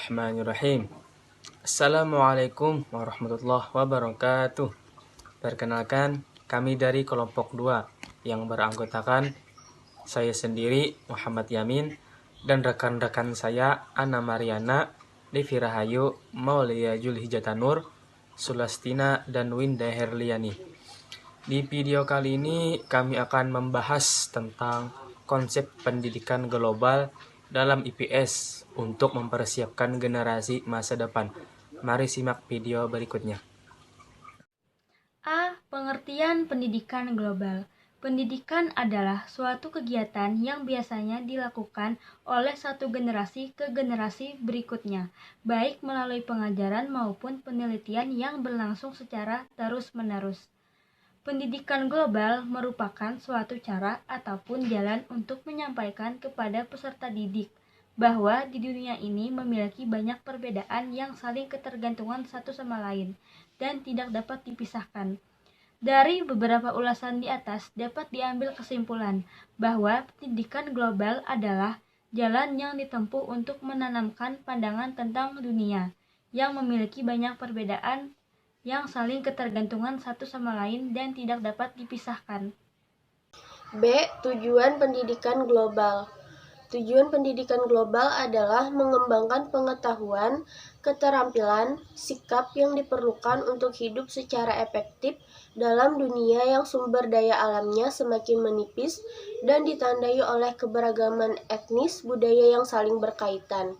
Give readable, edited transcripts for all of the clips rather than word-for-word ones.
Bismillahirrahmanirrahim. Assalamualaikum warahmatullahi wabarakatuh. Perkenalkan, kami dari kelompok 2 yang beranggotakan saya sendiri, Muhammad Yamin, dan rekan-rekan saya, Ana Mariana, Devi Rahayu, Maulia Julhijatanur, Sulastina, dan Winda Herliani. Di video kali ini kami akan membahas tentang konsep pendidikan global dalam IPS untuk mempersiapkan generasi masa depan. Mari simak video berikutnya. A. Pengertian pendidikan global. Pendidikan adalah suatu kegiatan yang biasanya dilakukan oleh satu generasi ke generasi berikutnya, baik melalui pengajaran maupun penelitian yang berlangsung secara terus-menerus. Pendidikan global merupakan suatu cara ataupun jalan untuk menyampaikan kepada peserta didik bahwa di dunia ini memiliki banyak perbedaan yang saling ketergantungan satu sama lain dan tidak dapat dipisahkan. Dari beberapa ulasan di atas dapat diambil kesimpulan bahwa pendidikan global adalah jalan yang ditempuh untuk menanamkan pandangan tentang dunia yang memiliki banyak perbedaan yang saling ketergantungan satu sama lain dan tidak dapat dipisahkan. B. Tujuan pendidikan global. Tujuan pendidikan global adalah mengembangkan pengetahuan, keterampilan, sikap yang diperlukan untuk hidup secara efektif dalam dunia yang sumber daya alamnya semakin menipis dan ditandai oleh keberagaman etnis budaya yang saling berkaitan.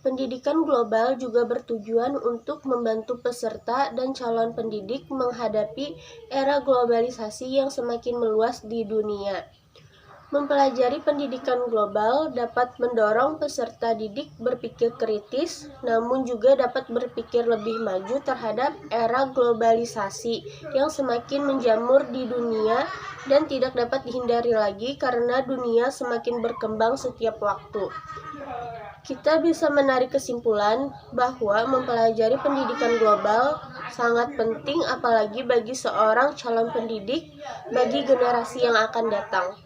Pendidikan global juga bertujuan untuk membantu peserta dan calon pendidik menghadapi era globalisasi yang semakin meluas di dunia. Mempelajari pendidikan global dapat mendorong peserta didik berpikir kritis, namun juga dapat berpikir lebih maju terhadap era globalisasi yang semakin menjamur di dunia dan tidak dapat dihindari lagi karena dunia semakin berkembang setiap waktu. Kita bisa menarik kesimpulan bahwa mempelajari pendidikan global sangat penting apalagi bagi seorang calon pendidik bagi generasi yang akan datang.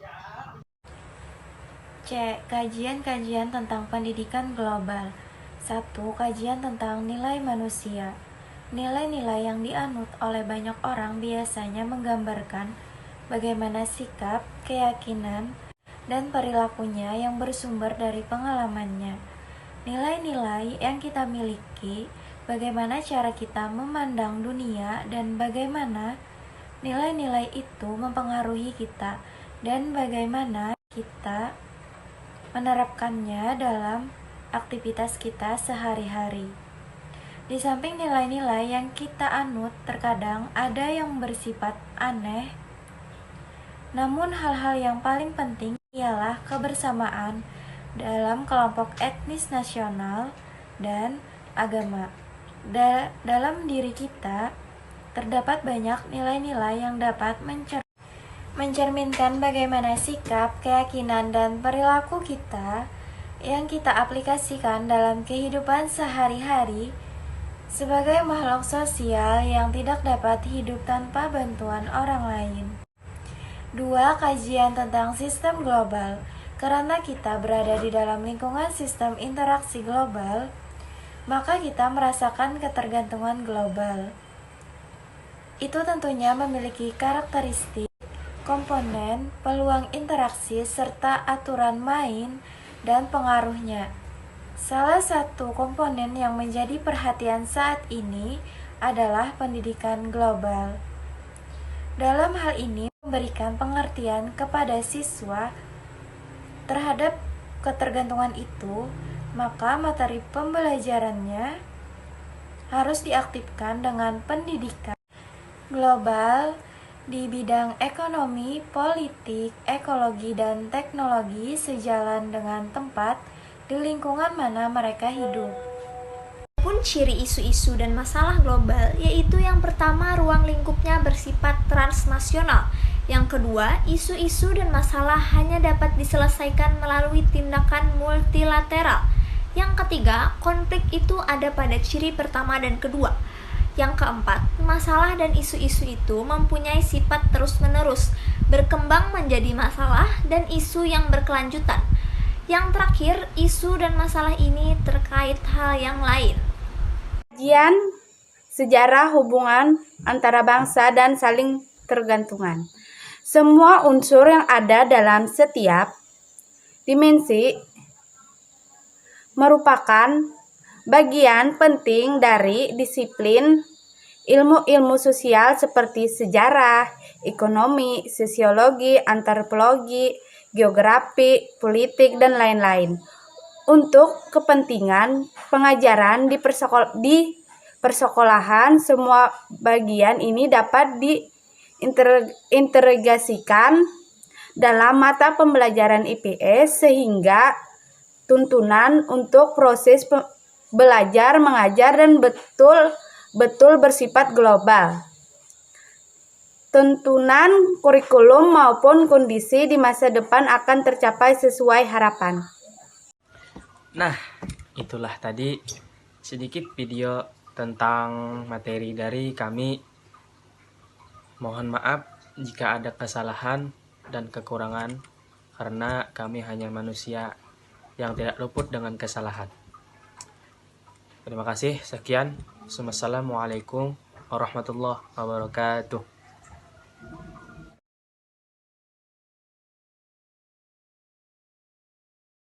C. Kajian-kajian tentang pendidikan global. 1. Kajian tentang nilai manusia. Nilai-nilai yang dianut oleh banyak orang biasanya menggambarkan bagaimana sikap, keyakinan, dan perilakunya yang bersumber dari pengalamannya. Nilai-nilai yang kita miliki, bagaimana cara kita memandang dunia, dan bagaimana nilai-nilai itu mempengaruhi kita, dan bagaimana kita menerapkannya dalam aktivitas kita sehari-hari. Di samping nilai-nilai yang kita anut, terkadang ada yang bersifat aneh, namun hal-hal yang paling penting ialah kebersamaan dalam kelompok etnis nasional dan agama. Dalam diri kita terdapat banyak nilai-nilai yang dapat mencerminkan bagaimana sikap, keyakinan, dan perilaku kita yang kita aplikasikan dalam kehidupan sehari-hari sebagai makhluk sosial yang tidak dapat hidup tanpa bantuan orang lain. 2. Kajian tentang sistem global. Karena kita berada di dalam lingkungan sistem interaksi global, maka kita merasakan ketergantungan global. Itu tentunya memiliki karakteristik, komponen, peluang interaksi, serta aturan main dan pengaruhnya. Salah satu komponen yang menjadi perhatian saat ini adalah pendidikan global. Dalam hal ini, memberikan pengertian kepada siswa terhadap ketergantungan itu, maka materi pembelajarannya harus diaktifkan dengan pendidikan global di bidang ekonomi, politik, ekologi, dan teknologi sejalan dengan tempat di lingkungan mana mereka hidup. Pun ciri isu-isu dan masalah global, yaitu yang pertama, ruang lingkupnya bersifat transnasional. Yang kedua, isu-isu dan masalah hanya dapat diselesaikan melalui tindakan multilateral. Yang ketiga, konflik itu ada pada ciri pertama dan kedua. Yang keempat, masalah dan isu-isu itu mempunyai sifat terus-menerus, berkembang menjadi masalah dan isu yang berkelanjutan. Yang terakhir, isu dan masalah ini terkait hal yang lain. Kajian sejarah hubungan antara bangsa dan saling tergantungan. Semua unsur yang ada dalam setiap dimensi merupakan bagian penting dari disiplin ilmu-ilmu sosial seperti sejarah, ekonomi, sosiologi, antropologi, geografi, politik, dan lain-lain. Untuk kepentingan pengajaran di persekolahan, semua bagian ini dapat diintegrasikan dalam mata pembelajaran IPS sehingga tuntunan untuk proses belajar mengajar dan betul bersifat global. Tuntunan kurikulum maupun kondisi di masa depan akan tercapai sesuai harapan. Nah, itulah tadi sedikit video tentang materi dari kami. Mohon maaf jika ada kesalahan dan kekurangan, karena kami hanya manusia yang tidak luput dengan kesalahan. Terima kasih, sekian. Wassalamualaikum warahmatullahi wabarakatuh.